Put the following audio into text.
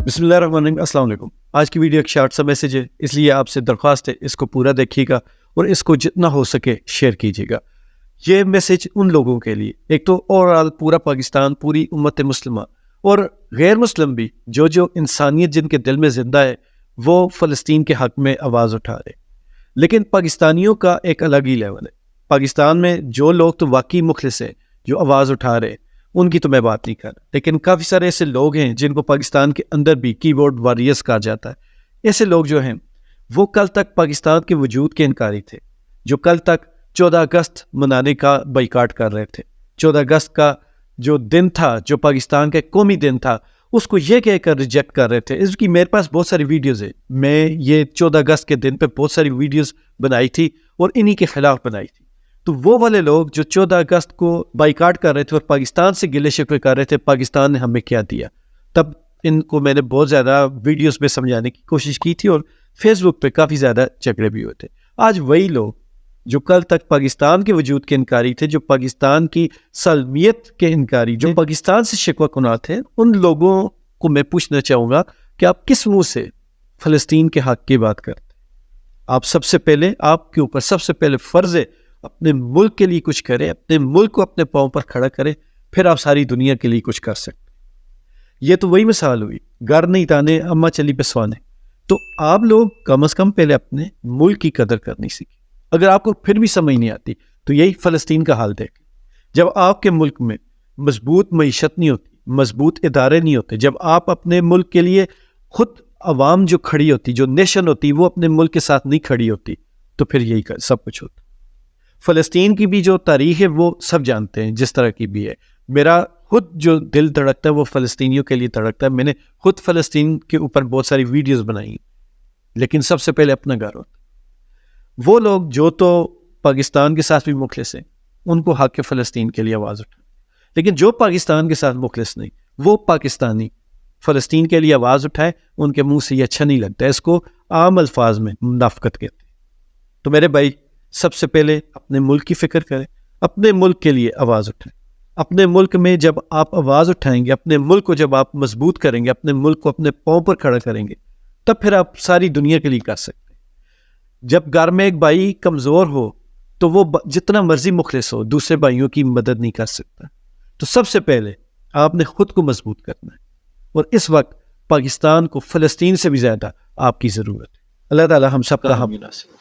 بسم اللہ الرحمن الرحیم. السلام علیکم. آج کی ویڈیو ایک شارٹ سا میسیج ہے، اس لیے آپ سے درخواست ہے اس کو پورا دیکھیے گا اور اس کو جتنا ہو سکے شیئر کیجیے گا. یہ میسیج ان لوگوں کے لیے، ایک تو اوورآل پورا پاکستان، پوری امت مسلمہ اور غیر مسلم بھی، جو انسانیت جن کے دل میں زندہ ہے وہ فلسطین کے حق میں آواز اٹھا رہے. لیکن پاکستانیوں کا ایک الگ ہی لیول ہے. پاکستان میں جو لوگ تو واقعی مخلص ہیں، جو آواز اٹھا رہے، ان کی تو میں بات نہیں کر رہا، لیکن کافی سارے ایسے لوگ ہیں جن کو پاکستان کے اندر بھی کی بورڈ واریئرز کہا جاتا ہے. ایسے لوگ جو ہیں وہ کل تک پاکستان کے وجود کے انکاری تھے، جو کل تک 14 اگست منانے کا بائیکاٹ کر رہے تھے. 14 اگست کا جو دن تھا، جو پاکستان کا قومی دن تھا، اس کو یہ کہہ کر ریجیکٹ کر رہے تھے. اس کی میرے پاس بہت ساری ویڈیوز ہیں. میں یہ 14 اگست کے دن پہ بہت ساری ویڈیوز بنائی تھی اور انہی کے خلاف بنائی تھی. تو وہ والے لوگ جو 14 اگست کو بائیکاٹ کر رہے تھے اور پاکستان سے گلے شکوے کر رہے تھے، پاکستان نے ہمیں کیا دیا، تب ان کو میں نے بہت زیادہ ویڈیوز پہ سمجھانے کی کوشش کی تھی اور فیس بک پہ کافی زیادہ جھگڑے بھی ہوئے تھے. آج وہی لوگ جو کل تک پاکستان کے وجود کے انکاری تھے، جو پاکستان کی سالمیت کے انکاری، جو پاکستان سے شکوہ کناں تھے، ان لوگوں کو میں پوچھنا چاہوں گا کہ آپ کس منہ سے فلسطین کے حق کی بات کرتے؟ آپ سب سے پہلے، آپ کے اوپر سب سے پہلے فرض ہے اپنے ملک کے لیے کچھ کریں، اپنے ملک کو اپنے پاؤں پر کھڑا کریں، پھر آپ ساری دنیا کے لیے کچھ کر سکتے. یہ تو وہی مثال ہوئی، گھر نہیں تانے اماں چلی پہ سوانے. تو آپ لوگ کم از کم پہلے اپنے ملک کی قدر کرنی سیکھیں. اگر آپ کو پھر بھی سمجھ نہیں آتی تو یہی فلسطین کا حال دیکھیں. جب آپ کے ملک میں مضبوط معیشت نہیں ہوتی، مضبوط ادارے نہیں ہوتے، جب آپ اپنے ملک کے لیے خود عوام جو کھڑی ہوتی، جو نیشن ہوتی، وہ اپنے ملک کے ساتھ نہیں کھڑی ہوتی، تو پھر یہی سب کچھ ہوتا. فلسطین کی بھی جو تاریخ ہے وہ سب جانتے ہیں، جس طرح کی بھی ہے. میرا خود جو دل دھڑکتا ہے وہ فلسطینیوں کے لیے دھڑکتا ہے. میں نے خود فلسطین کے اوپر بہت ساری ویڈیوز بنائی، لیکن سب سے پہلے اپنا گھر ہوتا. وہ لوگ جو تو پاکستان کے ساتھ بھی مخلص ہیں، ان کو حق فلسطین کے لیے آواز اٹھائیں. لیکن جو پاکستان کے ساتھ مخلص نہیں، وہ پاکستانی فلسطین کے لیے آواز اٹھائے، ان کے منہ سے یہ اچھا نہیں لگتا. اس کو عام الفاظ میں منافقت کہتے ہیں. تو میرے بھائی، سب سے پہلے اپنے ملک کی فکر کریں، اپنے ملک کے لیے آواز اٹھائیں. اپنے ملک میں جب آپ آواز اٹھائیں گے، اپنے ملک کو جب آپ مضبوط کریں گے، اپنے ملک کو اپنے پاؤں پر کھڑا کریں گے، تب پھر آپ ساری دنیا کے لیے کر سکتے ہیں. جب گھر میں ایک بھائی کمزور ہو تو وہ جتنا مرضی مخلص ہو، دوسرے بھائیوں کی مدد نہیں کر سکتا. تو سب سے پہلے آپ نے خود کو مضبوط کرنا ہے، اور اس وقت پاکستان کو فلسطین سے بھی زیادہ آپ کی ضرورت ہے. اللہ تعالی ہم سب کا حامی ناصر.